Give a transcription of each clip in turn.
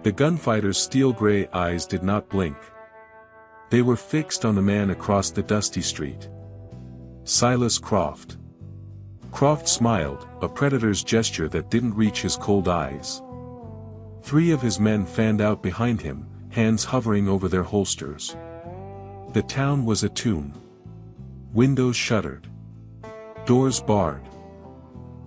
The gunfighter's steel-gray eyes did not blink. They were fixed on the man across the dusty street. Silas Croft. Croft smiled, a predator's gesture that didn't reach his cold eyes. 3 of his men fanned out behind him, hands hovering over their holsters. The town was atune. Windows shuttered. Doors barred.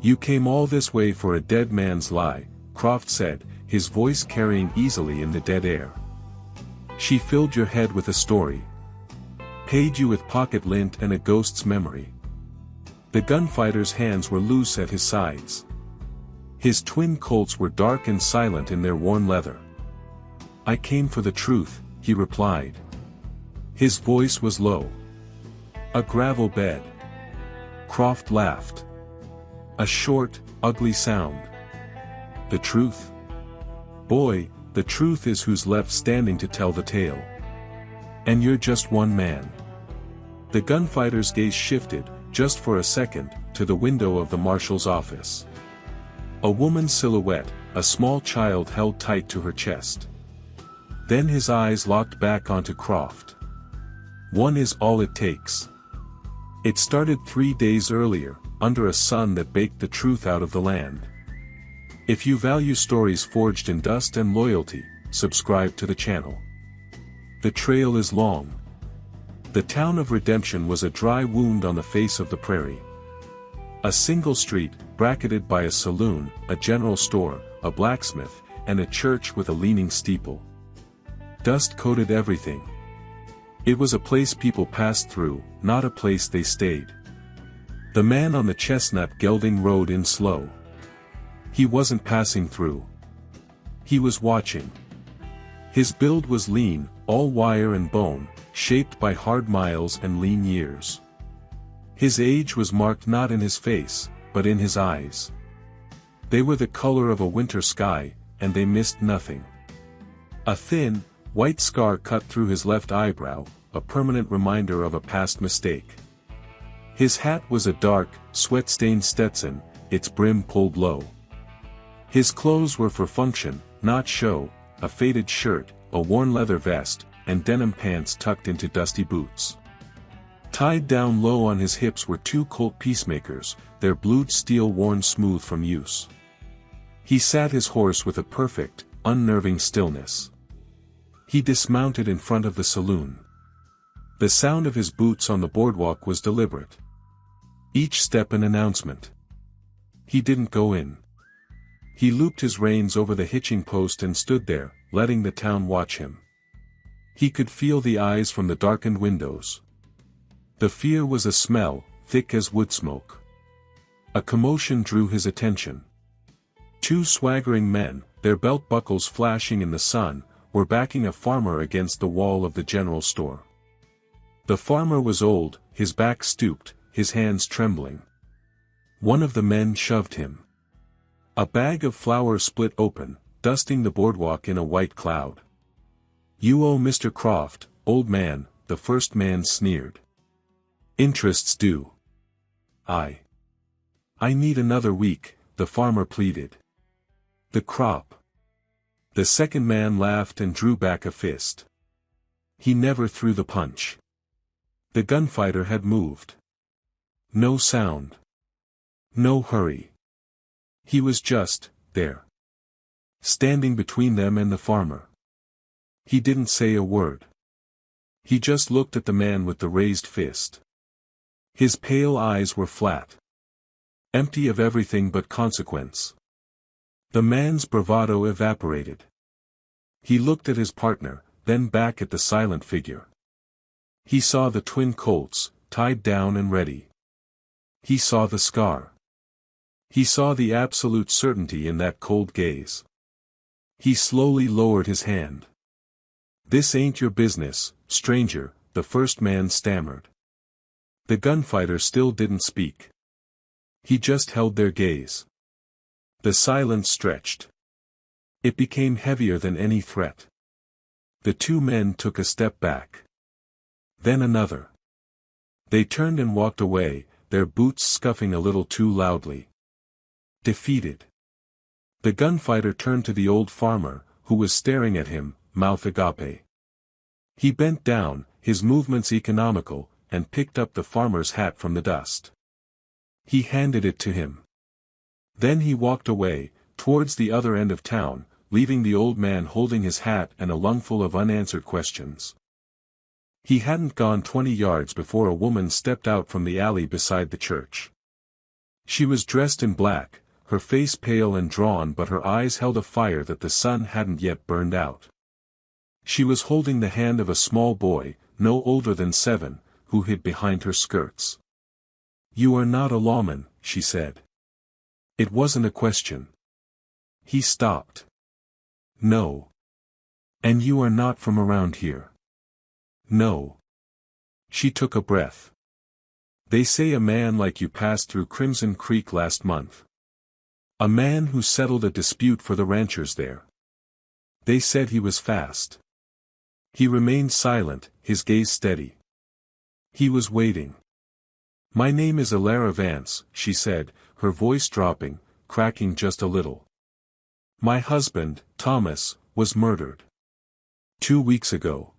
"You came all this way for a dead man's lie," Croft said, his voice carrying easily in the dead air. "She filled your head with a story. Paid you with pocket lint and a ghost's memory." The gunfighter's hands were loose at his sides. His twin Colts were dark and silent in their worn leather. "I came for the truth," he replied. His voice was low. "A gravel bed." Croft laughed. "A short, ugly sound. The truth? Boy, the truth is who's left standing to tell the tale. And you're just one man." The gunfighter's gaze shifted, just for a second, to the window of the marshal's office. A woman's silhouette, a small child held tight to her chest. Then his eyes locked back onto Croft. "One is all it takes." It started 3 days earlier, under a sun that baked the truth out of the land. If you value stories forged in dust and loyalty, subscribe to the channel. The trail is long. The town of Redemption was a dry wound on the face of the prairie. A single street, bracketed by a saloon, a general store, a blacksmith, and a church with a leaning steeple. Dust coated everything. It was a place people passed through, not a place they stayed. The man on the chestnut gelding rode in slow. He wasn't passing through. He was watching. His build was lean, all wire and bone, shaped by hard miles and lean years. His age was marked not in his face, but in his eyes. They were the color of a winter sky, and they missed nothing. A thin, white scar cut through his left eyebrow, a permanent reminder of a past mistake. His hat was a dark, sweat-stained Stetson, its brim pulled low. His clothes were for function, not show, a faded shirt, a worn leather vest, and denim pants tucked into dusty boots. Tied down low on his hips were 2 Colt peacemakers, their blued steel worn smooth from use. He sat his horse with a perfect, unnerving stillness. He dismounted in front of the saloon. The sound of his boots on the boardwalk was deliberate. Each step an announcement. He didn't go in. He looped his reins over the hitching post and stood there, letting the town watch him. He could feel the eyes from the darkened windows. The fear was a smell, thick as wood smoke. A commotion drew his attention. 2 swaggering men, their belt buckles flashing in the sun, were backing a farmer against the wall of the general store. The farmer was old, his back stooped, his hands trembling. One of the men shoved him. A bag of flour split open, dusting the boardwalk in a white cloud. "You owe Mr. Croft, old man," the first man sneered. "Interest's due." I need another week," the farmer pleaded. "The crop." The second man laughed and drew back a fist. He never threw the punch. The gunfighter had moved. No sound. No hurry. He was just there. Standing between them and the farmer. He didn't say a word. He just looked at the man with the raised fist. His pale eyes were flat. Empty of everything but consequence. The man's bravado evaporated. He looked at his partner, then back at the silent figure. He saw the twin Colts, tied down and ready. He saw the scar. He saw the absolute certainty in that cold gaze. He slowly lowered his hand. "This ain't your business, stranger," the first man stammered. The gunfighter still didn't speak. He just held their gaze. The silence stretched. It became heavier than any threat. The 2 men took a step back. Then another. They turned and walked away, their boots scuffing a little too loudly. Defeated. The gunfighter turned to the old farmer, who was staring at him, mouth agape. He bent down, his movements economical, and picked up the farmer's hat from the dust. He handed it to him. Then he walked away, towards the other end of town, leaving the old man holding his hat and a lungful of unanswered questions. He hadn't gone 20 yards before a woman stepped out from the alley beside the church. She was dressed in black, her face pale and drawn, but her eyes held a fire that the sun hadn't yet burned out. She was holding the hand of a small boy, no older than 7, who hid behind her skirts. "You are not a lawman," she said. It wasn't a question. He stopped. "No. And you are not from around here?" "No." She took a breath. "They say a man like you passed through Crimson Creek last month. A man who settled a dispute for the ranchers there. They said he was fast." He remained silent, his gaze steady. He was waiting. "My name is Alara Vance," she said, her voice dropping, cracking just a little. "My husband, Thomas, was murdered. 2 weeks ago.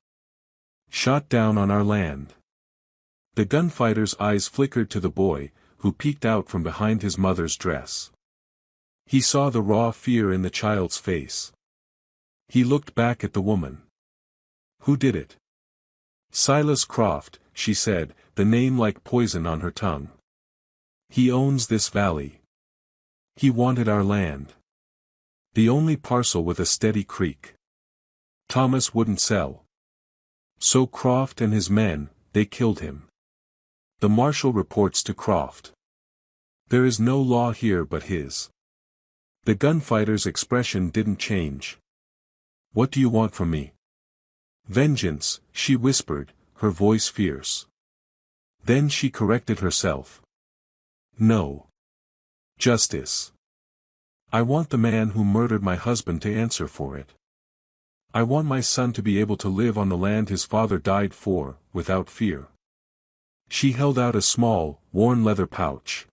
Shot down on our land." The gunfighter's eyes flickered to the boy, who peeked out from behind his mother's dress. He saw the raw fear in the child's face. He looked back at the woman. "Who did it?" "Silas Croft," she said, the name like poison on her tongue. "He owns this valley. He wanted our land. The only parcel with a steady creek. Thomas wouldn't sell. So Croft and his men, they killed him. The marshal reports to Croft. There is no law here but his." The gunfighter's expression didn't change. "What do you want from me?" "Vengeance," she whispered, her voice fierce. Then she corrected herself. "No. Justice. I want the man who murdered my husband to answer for it. I want my son to be able to live on the land his father died for, without fear." She held out a small, worn leather pouch.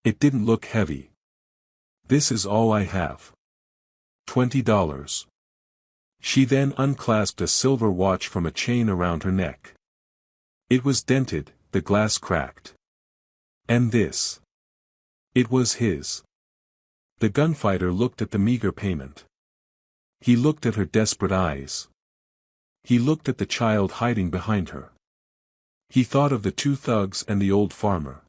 It didn't look heavy. "This is all I have. $20. She then unclasped a silver watch from a chain around her neck. It was dented, the glass cracked. "And this?" It was his. The gunfighter looked at the meager payment. He looked at her desperate eyes. He looked at the child hiding behind her. He thought of the 2 thugs and the old farmer.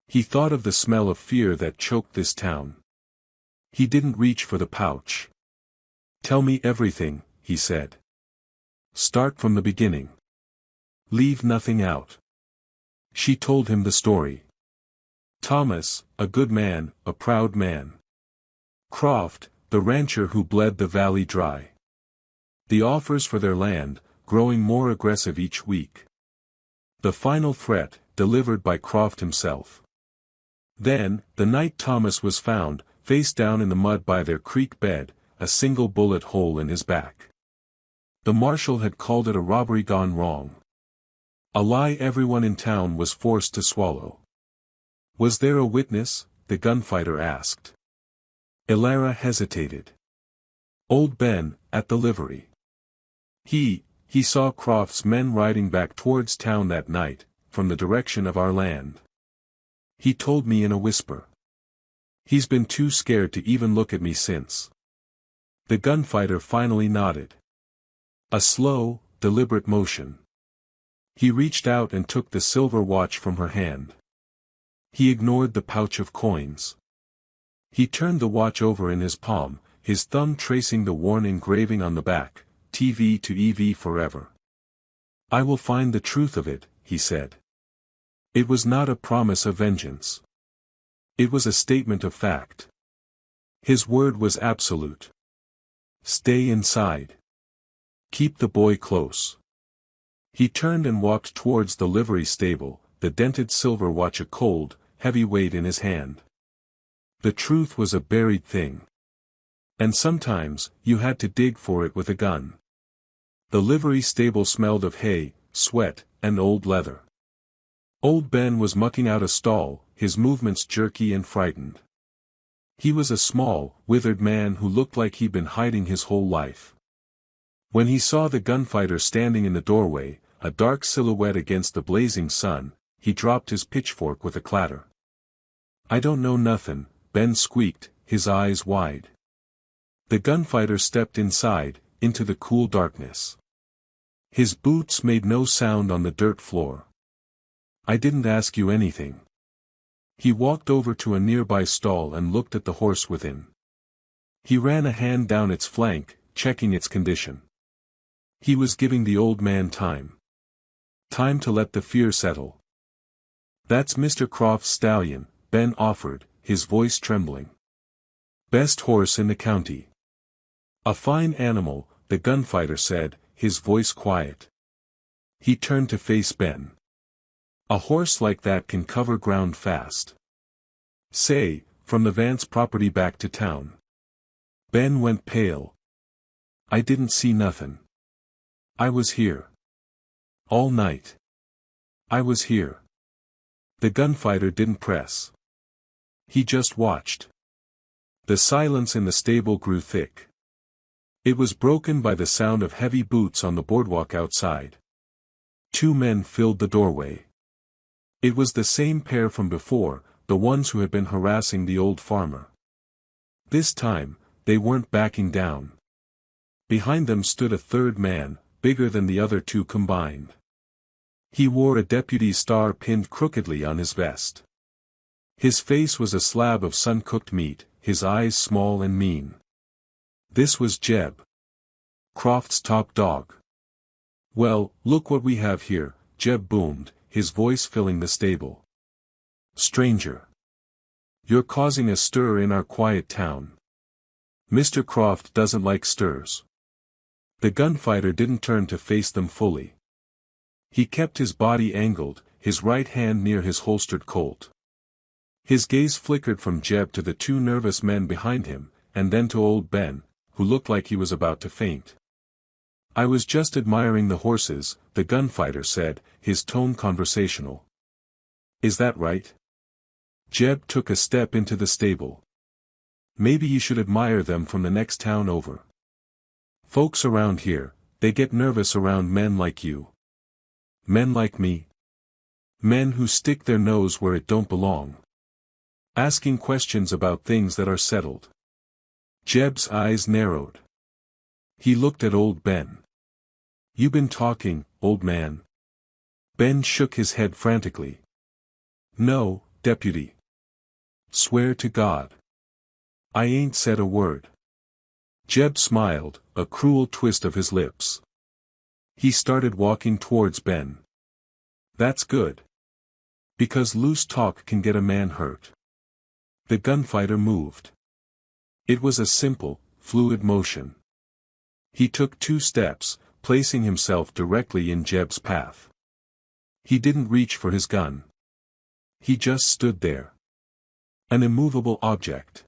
He thought of the smell of fear that choked this town. He didn't reach for the pouch. "Tell me everything," he said. "Start from the beginning. Leave nothing out." She told him the story. Thomas, a good man, a proud man. Croft, the rancher who bled the valley dry. The offers for their land, growing more aggressive each week. The final threat, delivered by Croft himself. Then, the night Thomas was found, face down in the mud by their creek bed, a single bullet hole in his back. The marshal had called it a robbery gone wrong. A lie everyone in town was forced to swallow. "Was there a witness?" the gunfighter asked. Alara hesitated. "Old Ben, at the livery. He saw Croft's men riding back towards town that night, from the direction of our land. He told me in a whisper. He's been too scared to even look at me since." The gunfighter finally nodded. A slow, deliberate motion. He reached out and took the silver watch from her hand. He ignored the pouch of coins. He turned the watch over in his palm, his thumb tracing the worn engraving on the back, "TV to EV forever." "I will find the truth of it," he said. It was not a promise of vengeance. It was a statement of fact. His word was absolute. "Stay inside. Keep the boy close." He turned and walked towards the livery stable, the dented silver watch a cold, heavy weight in his hand. The truth was a buried thing. And sometimes, you had to dig for it with a gun. The livery stable smelled of hay, sweat, and old leather. Old Ben was mucking out a stall, his movements jerky and frightened. He was a small, withered man who looked like he'd been hiding his whole life. When he saw the gunfighter standing in the doorway, a dark silhouette against the blazing sun, he dropped his pitchfork with a clatter. "I don't know nothin'," Ben squeaked, his eyes wide. The gunfighter stepped inside, into the cool darkness. His boots made no sound on the dirt floor. "I didn't ask you anything." He walked over to a nearby stall and looked at the horse within. He ran a hand down its flank, checking its condition. He was giving the old man time. Time to let the fear settle. "That's Mr. Croft's stallion," Ben offered, his voice trembling. "Best horse in the county." "A fine animal," the gunfighter said, his voice quiet. He turned to face Ben. "A horse like that can cover ground fast. Say, from the Vance property back to town." Ben went pale. "I didn't see nothin'. I was here. All night. I was here." The gunfighter didn't press. He just watched. The silence in the stable grew thick. It was broken by the sound of heavy boots on the boardwalk outside. 2 men filled the doorway. It was the same pair from before, the ones who had been harassing the old farmer. This time, they weren't backing down. Behind them stood a third man, bigger than the other 2 combined. He wore a deputy's star pinned crookedly on his vest. His face was a slab of sun-cooked meat, his eyes small and mean. This was Jeb, Croft's top dog. "Well, look what we have here," Jeb boomed, his voice filling the stable. "Stranger. You're causing a stir in our quiet town. Mr. Croft doesn't like stirs." The gunfighter didn't turn to face them fully. He kept his body angled, his right hand near his holstered Colt. His gaze flickered from Jeb to the 2 nervous men behind him, and then to old Ben, who looked like he was about to faint. "I was just admiring the horses," the gunfighter said, his tone conversational. "Is that right?" Jeb took a step into the stable. "Maybe you should admire them from the next town over. Folks around here, they get nervous around men like you." "Men like me?" "Men who stick their nose where it don't belong. Asking questions about things that are settled." Jeb's eyes narrowed. He looked at old Ben. "You been talking, old man?" Ben shook his head frantically. "No, deputy. Swear to God. I ain't said a word." Jeb smiled, a cruel twist of his lips. He started walking towards Ben. "That's good. Because loose talk can get a man hurt." The gunfighter moved. It was a simple, fluid motion. He took 2 steps, placing himself directly in Jeb's path. He didn't reach for his gun. He just stood there. An immovable object.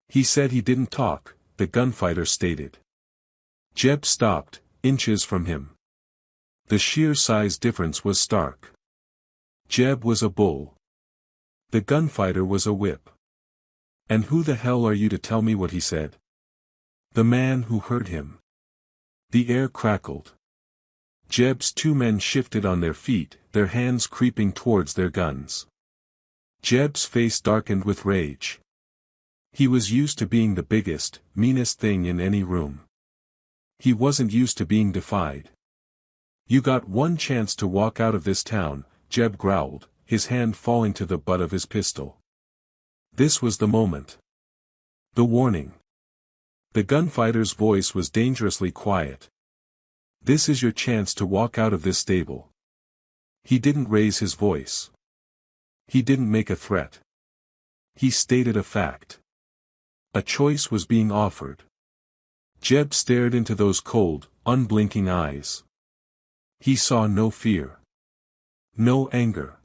"He said he didn't talk," the gunfighter stated. Jeb stopped, inches from him. The sheer size difference was stark. Jeb was a bull. The gunfighter was a whip. "And who the hell are you to tell me what he said?" "The man who heard him." The air crackled. Jeb's 2 men shifted on their feet, their hands creeping towards their guns. Jeb's face darkened with rage. He was used to being the biggest, meanest thing in any room. He wasn't used to being defied. "You got one chance to walk out of this town," Jeb growled, his hand falling to the butt of his pistol. This was the moment. The warning. The gunfighter's voice was dangerously quiet. "This is your chance to walk out of this stable." He didn't raise his voice. He didn't make a threat. He stated a fact. A choice was being offered. Jeb stared into those cold, unblinking eyes. He saw no fear. No anger.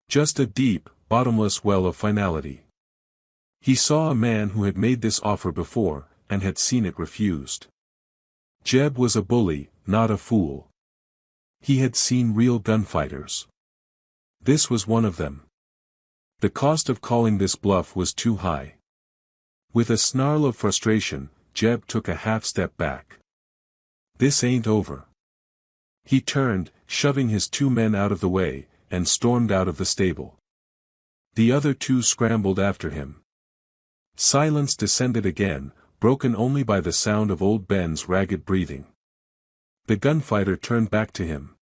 Just a deep, bottomless well of finality. He saw a man who had made this offer before, and had seen it refused. Jeb was a bully, not a fool. He had seen real gunfighters. This was one of them. The cost of calling this bluff was too high. With a snarl of frustration, Jeb took a half-step back. This ain't over. He turned, shoving his 2 men out of the way, and stormed out of the stable. The other 2 scrambled after him. Silence descended again, broken only by the sound of old Ben's ragged breathing. The gunfighter turned back to him.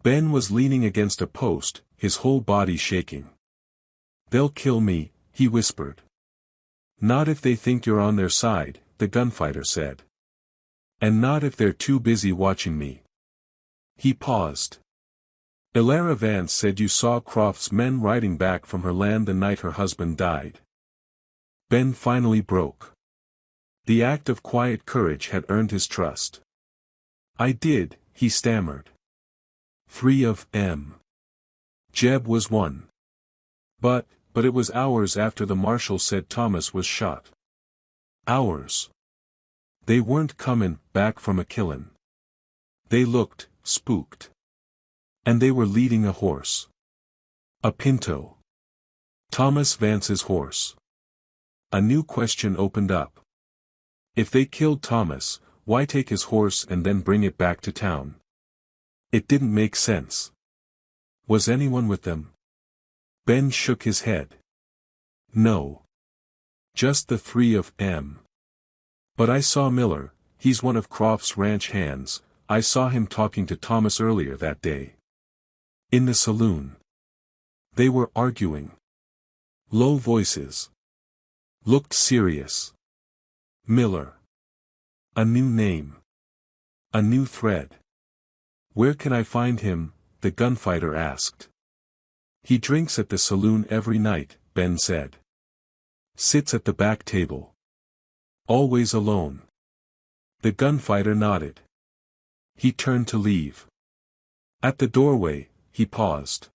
Ben was leaning against a post, his whole body shaking. "They'll kill me," he whispered. "Not if they think you're on their side," the gunfighter said. "And not if they're too busy watching me." He paused. "Elara Vance said you saw Croft's men riding back from her land the night her husband died." Ben finally broke. The act of quiet courage had earned his trust. "I did," he stammered. 3 of them. Jeb was one. But it was hours after the marshal said Thomas was shot. Hours. They weren't comin' back from a killin'. They looked spooked. And they were leading a horse. A pinto. Thomas Vance's horse. A new question opened up. If they killed Thomas, why take his horse and then bring it back to town? It didn't make sense. Was anyone with them? Ben shook his head. No. Just the 3 of them. But I saw Miller, he's one of Croft's ranch hands, I saw him talking to Thomas earlier that day. In the saloon. They were arguing. Low voices. Looked serious. Miller. A new name. A new thread. "Where can I find him?" the gunfighter asked. "He drinks at the saloon every night," Ben said. "Sits at the back table. Always alone." The gunfighter nodded. He turned to leave. At the doorway, he paused.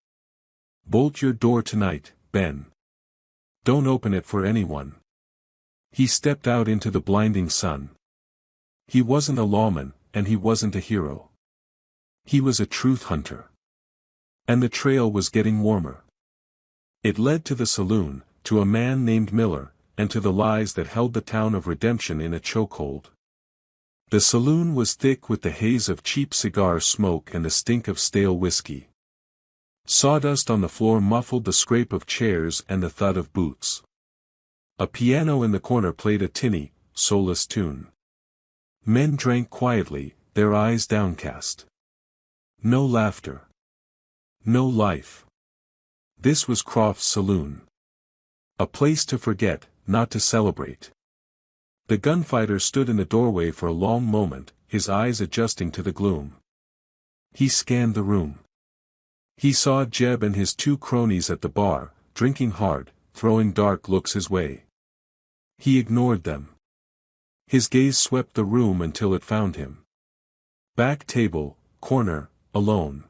"Bolt your door tonight, Ben. Don't open it for anyone." He stepped out into the blinding sun. He wasn't a lawman, and he wasn't a hero. He was a truth hunter. And the trail was getting warmer. It led to the saloon, to a man named Miller, and to the lies that held the town of Redemption in a chokehold. The saloon was thick with the haze of cheap cigar smoke and the stink of stale whiskey. Sawdust on the floor muffled the scrape of chairs and the thud of boots. A piano in the corner played a tinny, soulless tune. Men drank quietly, their eyes downcast. No laughter. No life. This was Croft's saloon. A place to forget, not to celebrate. The gunfighter stood in the doorway for a long moment, his eyes adjusting to the gloom. He scanned the room. He saw Jeb and his 2 cronies at the bar, drinking hard, throwing dark looks his way. He ignored them. His gaze swept the room until it found him. Back table, corner, alone.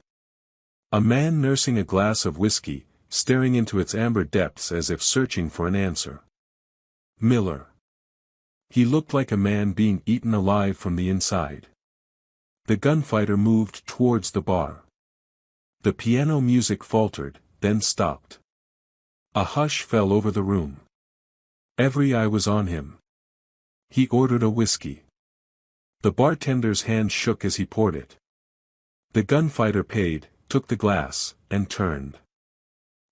A man nursing a glass of whiskey, staring into its amber depths as if searching for an answer. Miller. He looked like a man being eaten alive from the inside. The gunfighter moved towards the bar. The piano music faltered, then stopped. A hush fell over the room. Every eye was on him. He ordered a whiskey. The bartender's hand shook as he poured it. The gunfighter paid, took the glass, and turned.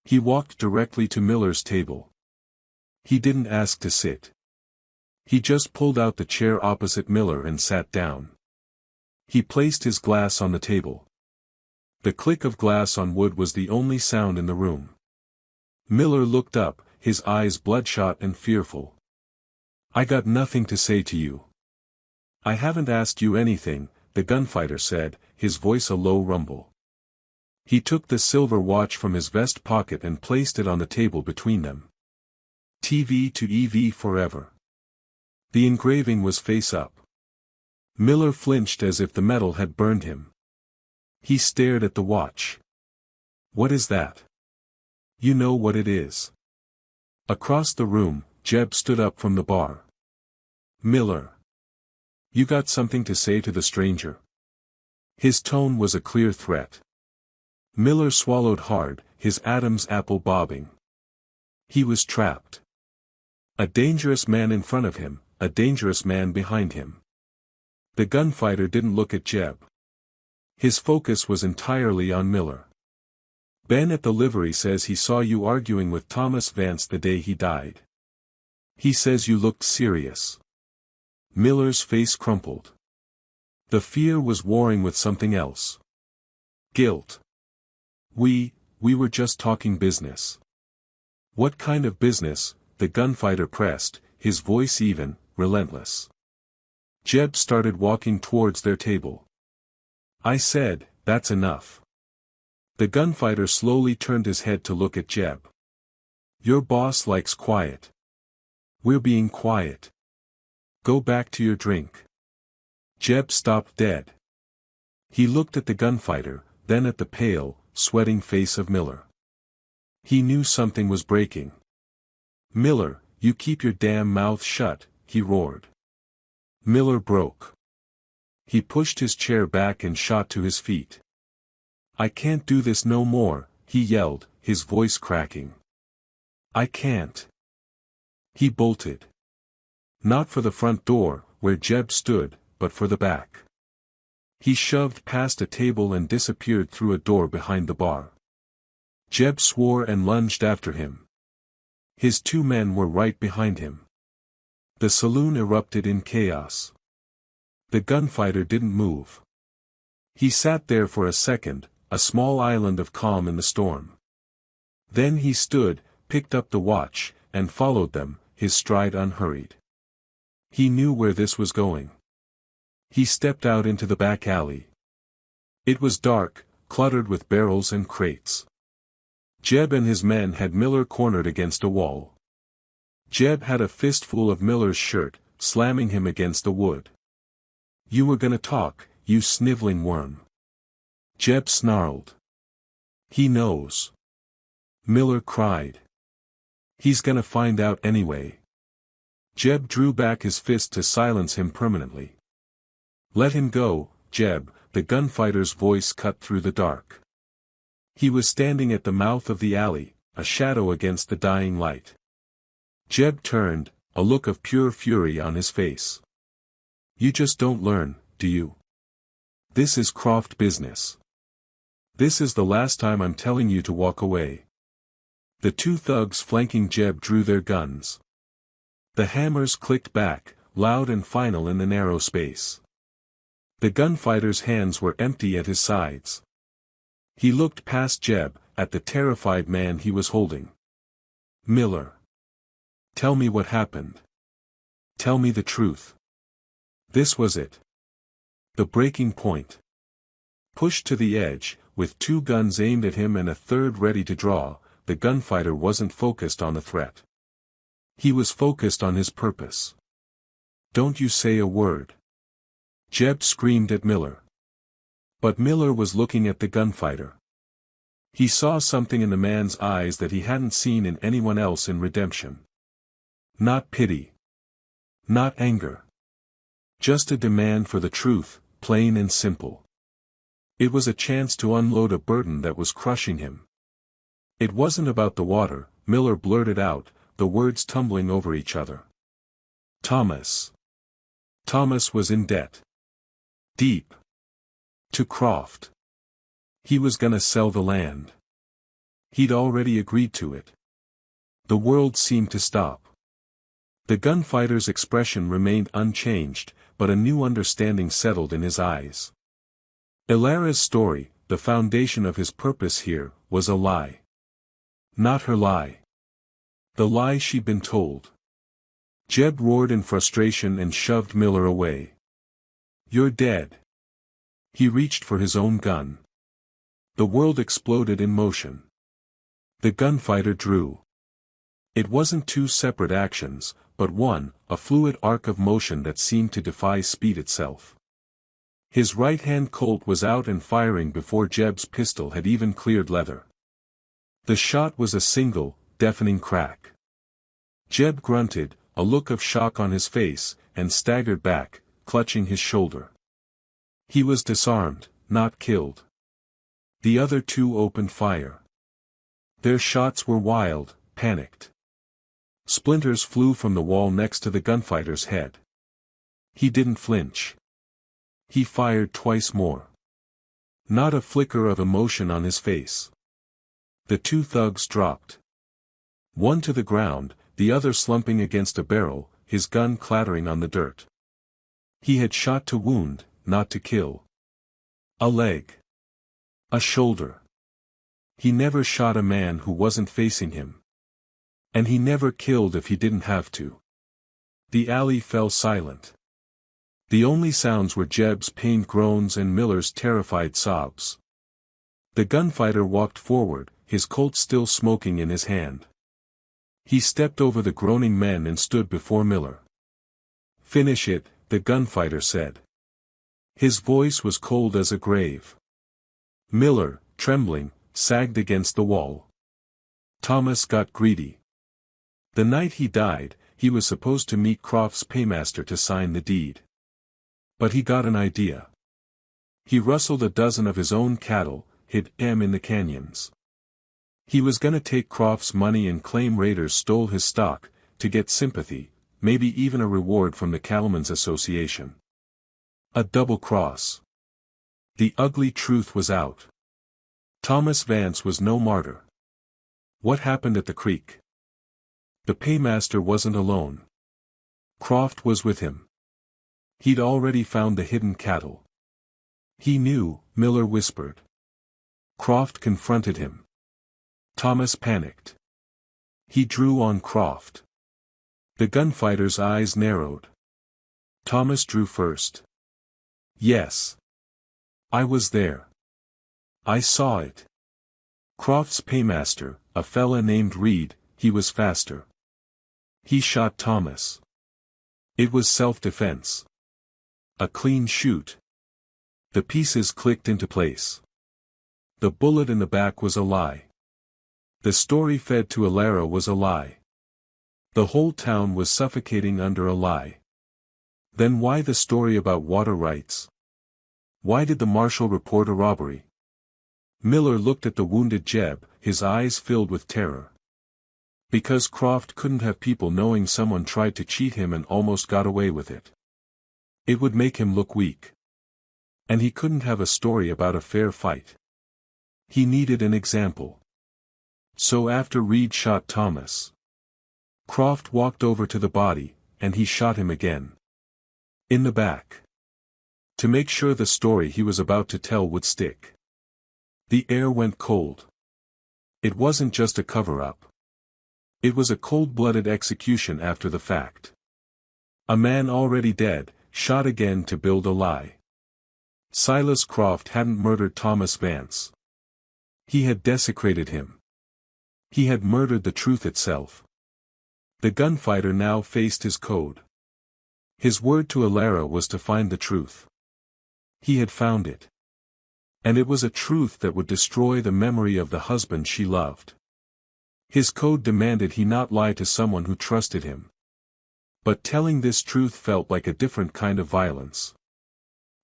He walked directly to Miller's table. He didn't ask to sit. He just pulled out the chair opposite Miller and sat down. He placed his glass on the table. The click of glass on wood was the only sound in the room. Miller looked up, his eyes bloodshot and fearful. "I got nothing to say to you." "I haven't asked you anything," the gunfighter said, his voice a low rumble. He took the silver watch from his vest pocket and placed it on the table between them. TV to EV forever. The engraving was face up. Miller flinched as if the metal had burned him. He stared at the watch. "What is that?" "You know what it is." Across the room, Jeb stood up from the bar. "Miller. You got something to say to the stranger?" His tone was a clear threat. Miller swallowed hard, his Adam's apple bobbing. He was trapped. A dangerous man in front of him, a dangerous man behind him. The gunfighter didn't look at Jeb. His focus was entirely on Miller. Ben at the livery says he saw you arguing with Thomas Vance the day he died. He says you looked serious. Miller's face crumpled. The fear was warring with something else. Guilt. We were just talking business. What kind of business? The gunfighter pressed, his voice even, relentless. Jeb started walking towards their table. I said, that's enough. The gunfighter slowly turned his head to look at Jeb. Your boss likes quiet. We're being quiet. Go back to your drink. Jeb stopped dead. He looked at the gunfighter, then at the pale, sweating face of Miller. He knew something was breaking. Miller, you keep your damn mouth shut, he roared. Miller broke. He pushed his chair back and shot to his feet. I can't do this no more, he yelled, his voice cracking. I can't. He bolted. Not for the front door, where Jeb stood, but for the back. He shoved past a table and disappeared through a door behind the bar. Jeb swore and lunged after him. His two men were right behind him. The saloon erupted in chaos. The gunfighter didn't move. He sat there for a second, a small island of calm in the storm. Then he stood, picked up the watch, and followed them, his stride unhurried. He knew where this was going. He stepped out into the back alley. It was dark, cluttered with barrels and crates. Jeb and his men had Miller cornered against a wall. Jeb had a fistful of Miller's shirt, slamming him against the wood. You were gonna talk, you sniveling worm. Jeb snarled. He knows. Miller cried. He's gonna find out anyway. Jeb drew back his fist to silence him permanently. Let him go, Jeb, the gunfighter's voice cut through the dark. He was standing at the mouth of the alley, a shadow against the dying light. Jeb turned, a look of pure fury on his face. You just don't learn, do you? This is Croft business. This is the last time I'm telling you to walk away. The two thugs flanking Jeb drew their guns. The hammers clicked back, loud and final in the narrow space. The gunfighter's hands were empty at his sides. He looked past Jeb, at the terrified man he was holding. Miller. Tell me what happened. Tell me the truth. This was it. The breaking point. Pushed to the edge, with two guns aimed at him and a third ready to draw, the gunfighter wasn't focused on the threat. He was focused on his purpose. Don't you say a word. Jeb screamed at Miller. But Miller was looking at the gunfighter. He saw something in the man's eyes that he hadn't seen in anyone else in Redemption. Not pity. Not anger. Just a demand for the truth, plain and simple. It was a chance to unload a burden that was crushing him. It wasn't about the water, Miller blurted out, the words tumbling over each other. Thomas. Thomas was in debt. Deep. To Croft. He was gonna sell the land. He'd already agreed to it. The world seemed to stop. The gunfighter's expression remained unchanged, but a new understanding settled in his eyes. Ilara's story, the foundation of his purpose here, was a lie. Not her lie. The lie she'd been told. Jeb roared in frustration and shoved Miller away. You're dead. He reached for his own gun. The world exploded in motion. The gunfighter drew. It wasn't two separate actions, but one, a fluid arc of motion that seemed to defy speed itself. His right-hand Colt was out and firing before Jeb's pistol had even cleared leather. The shot was a single, deafening crack. Jeb grunted, a look of shock on his face, and staggered back, clutching his shoulder. He was disarmed, not killed. The other two opened fire. Their shots were wild, panicked. Splinters flew from the wall next to the gunfighter's head. He didn't flinch. He fired twice more. Not a flicker of emotion on his face. The two thugs dropped. One to the ground, the other slumping against a barrel, his gun clattering on the dirt. He had shot to wound, not to kill. A leg. A shoulder. He never shot a man who wasn't facing him. And he never killed if he didn't have to. The alley fell silent. The only sounds were Jeb's pained groans and Miller's terrified sobs. The gunfighter walked forward, his Colt still smoking in his hand. He stepped over the groaning men and stood before Miller. "Finish it," the gunfighter said. His voice was cold as a grave. Miller, trembling, sagged against the wall. Thomas got greedy. The night he died, he was supposed to meet Croft's paymaster to sign the deed. But he got an idea. He rustled a dozen of his own cattle, hid them in the canyons. He was gonna take Croft's money and claim raiders stole his stock, to get sympathy, maybe even a reward from the Cattlemen's Association. A double cross. The ugly truth was out. Thomas Vance was no martyr. What happened at the creek? The paymaster wasn't alone. Croft was with him. He'd already found the hidden cattle. He knew, Miller whispered. Croft confronted him. Thomas panicked. He drew on Croft. The gunfighter's eyes narrowed. Thomas drew first. "Yes. I was there. I saw it. Croft's paymaster, a fella named Reed, he was faster. He shot Thomas. It was self-defense. A clean shoot. The pieces clicked into place. The bullet in the back was a lie. The story fed to Alara was a lie. The whole town was suffocating under a lie. Then why the story about water rights? Why did the marshal report a robbery?" Miller looked at the wounded Jeb, his eyes filled with terror. Because Croft couldn't have people knowing someone tried to cheat him and almost got away with it. It would make him look weak. And he couldn't have a story about a fair fight. He needed an example. So after Reed shot Thomas, Croft walked over to the body, and he shot him again. In the back. To make sure the story he was about to tell would stick. The air went cold. It wasn't just a cover-up. It was a cold-blooded execution after the fact. A man already dead, shot again to build a lie. Silas Croft hadn't murdered Thomas Vance. He had desecrated him. He had murdered the truth itself. The gunfighter now faced his code. His word to Alara was to find the truth. He had found it. And it was a truth that would destroy the memory of the husband she loved. His code demanded he not lie to someone who trusted him. But telling this truth felt like a different kind of violence.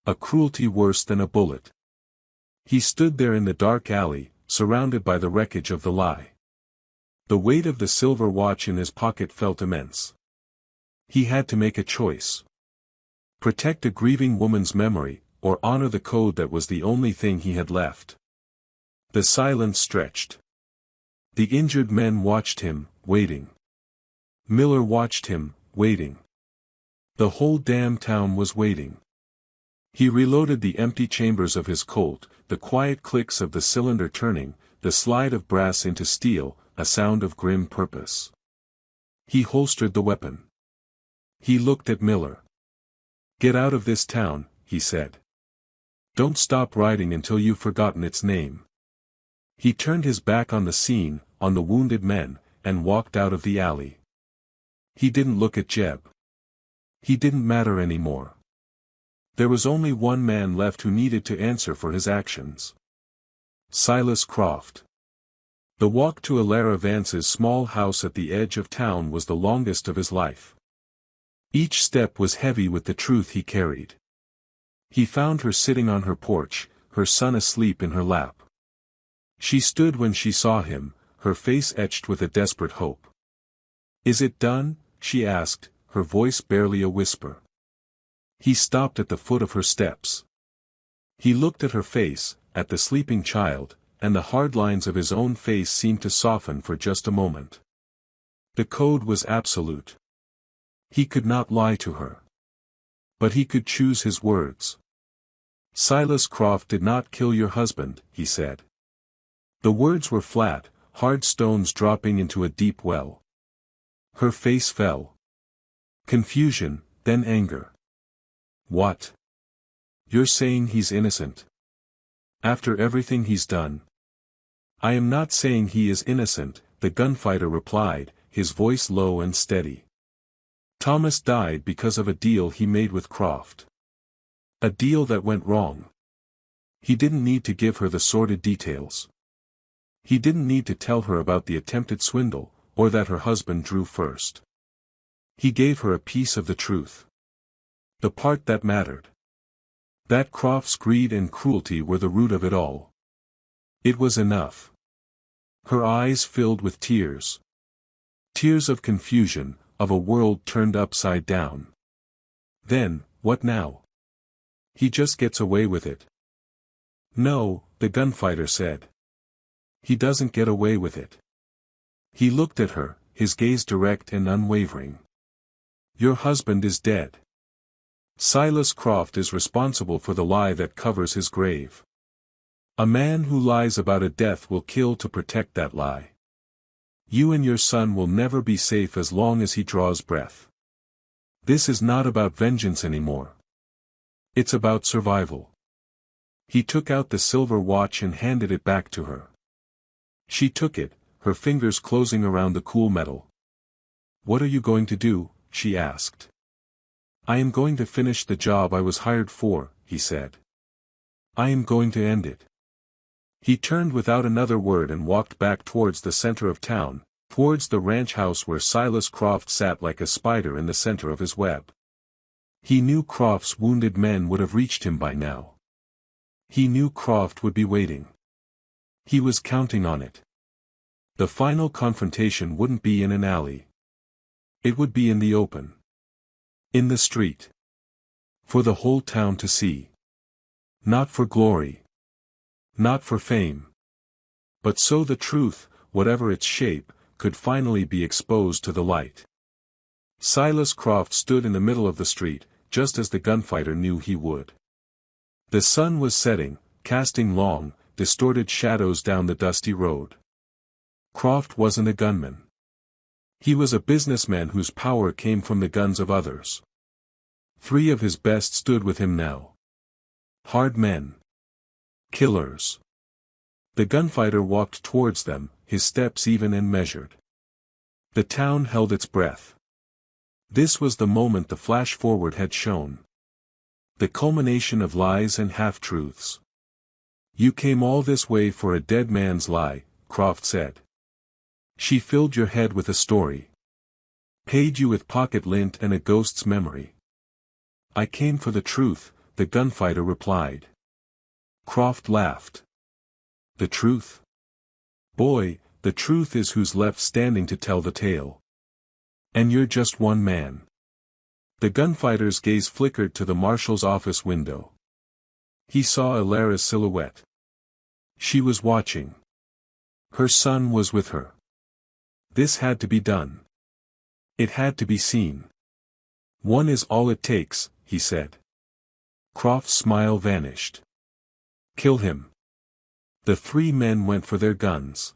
A cruelty worse than a bullet. He stood there in the dark alley, surrounded by the wreckage of the lie. The weight of the silver watch in his pocket felt immense. He had to make a choice. Protect a grieving woman's memory, or honor the code that was the only thing he had left. The silence stretched. The injured men watched him, waiting. Miller watched him, waiting. The whole damn town was waiting. He reloaded the empty chambers of his Colt, the quiet clicks of the cylinder turning, the slide of brass into steel, a sound of grim purpose. He holstered the weapon. He looked at Miller. "Get out of this town," he said. "Don't stop riding until you've forgotten its name." He turned his back on the scene, on the wounded men, and walked out of the alley. He didn't look at Jeb. He didn't matter anymore. There was only one man left who needed to answer for his actions. Silas Croft. The walk to Alara Vance's small house at the edge of town was the longest of his life. Each step was heavy with the truth he carried. He found her sitting on her porch, her son asleep in her lap. She stood when she saw him, her face etched with a desperate hope. "Is it done?" she asked, her voice barely a whisper. He stopped at the foot of her steps. He looked at her face, at the sleeping child, and the hard lines of his own face seemed to soften for just a moment. The code was absolute. He could not lie to her. But he could choose his words. "Silas Croft did not kill your husband," he said. The words were flat, hard stones dropping into a deep well. Her face fell. Confusion, then anger. "What? You're saying he's innocent? After everything he's done?" "I am not saying he is innocent," the gunfighter replied, his voice low and steady. "Thomas died because of a deal he made with Croft. A deal that went wrong. He didn't need to give her the sordid details. He didn't need to tell her about the attempted swindle, or that her husband drew first. He gave her a piece of the truth. The part that mattered. That Croft's greed and cruelty were the root of it all. It was enough." Her eyes filled with tears. Tears of confusion, of a world turned upside down. "Then, what now? He just gets away with it." "No," the gunfighter said. "He doesn't get away with it." He looked at her, his gaze direct and unwavering. "Your husband is dead. Silas Croft is responsible for the lie that covers his grave. A man who lies about a death will kill to protect that lie. You and your son will never be safe as long as he draws breath. This is not about vengeance anymore. It's about survival." He took out the silver watch and handed it back to her. She took it, her fingers closing around the cool metal. "What are you going to do?" she asked. "I am going to finish the job I was hired for," he said. "I am going to end it." He turned without another word and walked back towards the center of town, towards the ranch house where Silas Croft sat like a spider in the center of his web. He knew Croft's wounded men would have reached him by now. He knew Croft would be waiting. He was counting on it. The final confrontation wouldn't be in an alley. It would be in the open. In the street. For the whole town to see. Not for glory. Not for fame. But so the truth, whatever its shape, could finally be exposed to the light. Silas Croft stood in the middle of the street, just as the gunfighter knew he would. The sun was setting, casting long, distorted shadows down the dusty road. Croft wasn't a gunman. He was a businessman whose power came from the guns of others. 3 of his best stood with him now. Hard men. Killers. The gunfighter walked towards them, his steps even and measured. The town held its breath. This was the moment the flash forward had shown. The culmination of lies and half-truths. "You came all this way for a dead man's lie," Croft said. "She filled your head with a story. Paid you with pocket lint and a ghost's memory." "I came for the truth," the gunfighter replied. Croft laughed. "The truth? Boy, the truth is who's left standing to tell the tale. And you're just one man." The gunfighter's gaze flickered to the marshal's office window. He saw Ilara's silhouette. She was watching. Her son was with her. This had to be done. It had to be seen. "One is all it takes," he said. Croft's smile vanished. "Kill him." The 3 men went for their guns.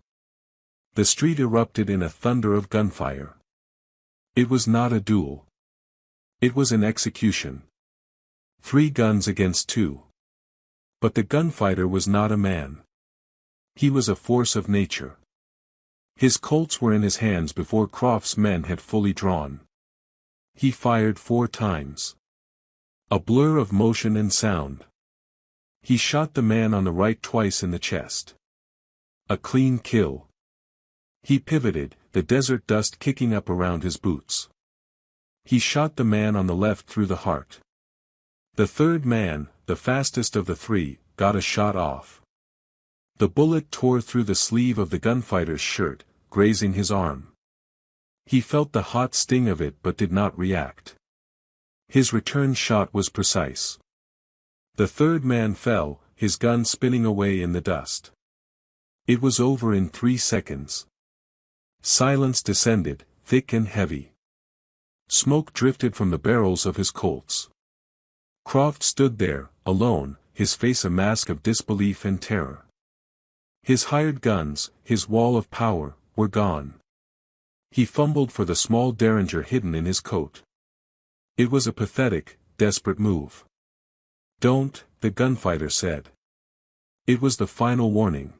The street erupted in a thunder of gunfire. It was not a duel. It was an execution. 3 guns against 2. But the gunfighter was not a man. He was a force of nature. His Colts were in his hands before Croft's men had fully drawn. He fired 4 times. A blur of motion and sound. He shot the man on the right twice in the chest. A clean kill. He pivoted, the desert dust kicking up around his boots. He shot the man on the left through the heart. The 3rd man, the fastest of the 3, got a shot off. The bullet tore through the sleeve of the gunfighter's shirt, grazing his arm. He felt the hot sting of it but did not react. His return shot was precise. The third man fell, his gun spinning away in the dust. It was over in 3 seconds. Silence descended, thick and heavy. Smoke drifted from the barrels of his Colts. Croft stood there, alone, his face a mask of disbelief and terror. His hired guns, his wall of power, were gone. He fumbled for the small derringer hidden in his coat. It was a pathetic, desperate move. "Don't," the gunfighter said. It was the final warning.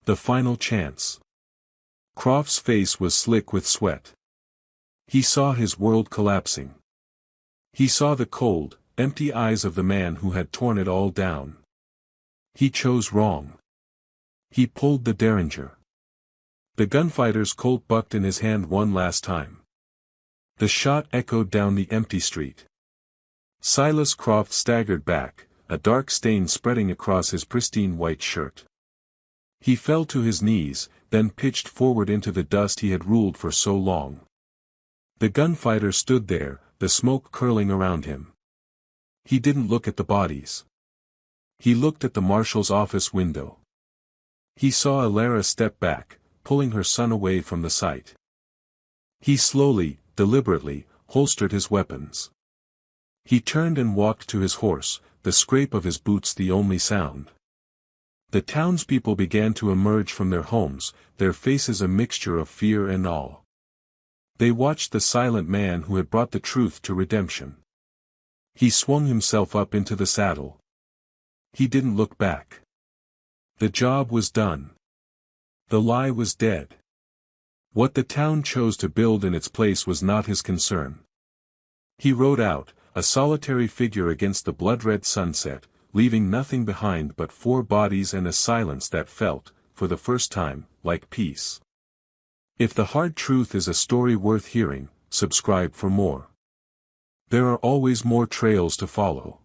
The final chance. Croft's face was slick with sweat. He saw his world collapsing. He saw the cold, empty eyes of the man who had torn it all down. He chose wrong. He pulled the derringer. The gunfighter's Colt bucked in his hand one last time. The shot echoed down the empty street. Silas Croft staggered back, a dark stain spreading across his pristine white shirt. He fell to his knees, then pitched forward into the dust he had ruled for so long. The gunfighter stood there, the smoke curling around him. He didn't look at the bodies. He looked at the marshal's office window. He saw Alara step back, pulling her son away from the sight. He slowly, deliberately, holstered his weapons. He turned and walked to his horse, the scrape of his boots the only sound. The townspeople began to emerge from their homes, their faces a mixture of fear and awe. They watched the silent man who had brought the truth to redemption. He swung himself up into the saddle. He didn't look back. The job was done. The lie was dead. What the town chose to build in its place was not his concern. He rode out, a solitary figure against the blood-red sunset, leaving nothing behind but 4 bodies and a silence that felt, for the first time, like peace. If the hard truth is a story worth hearing, subscribe for more. There are always more trails to follow.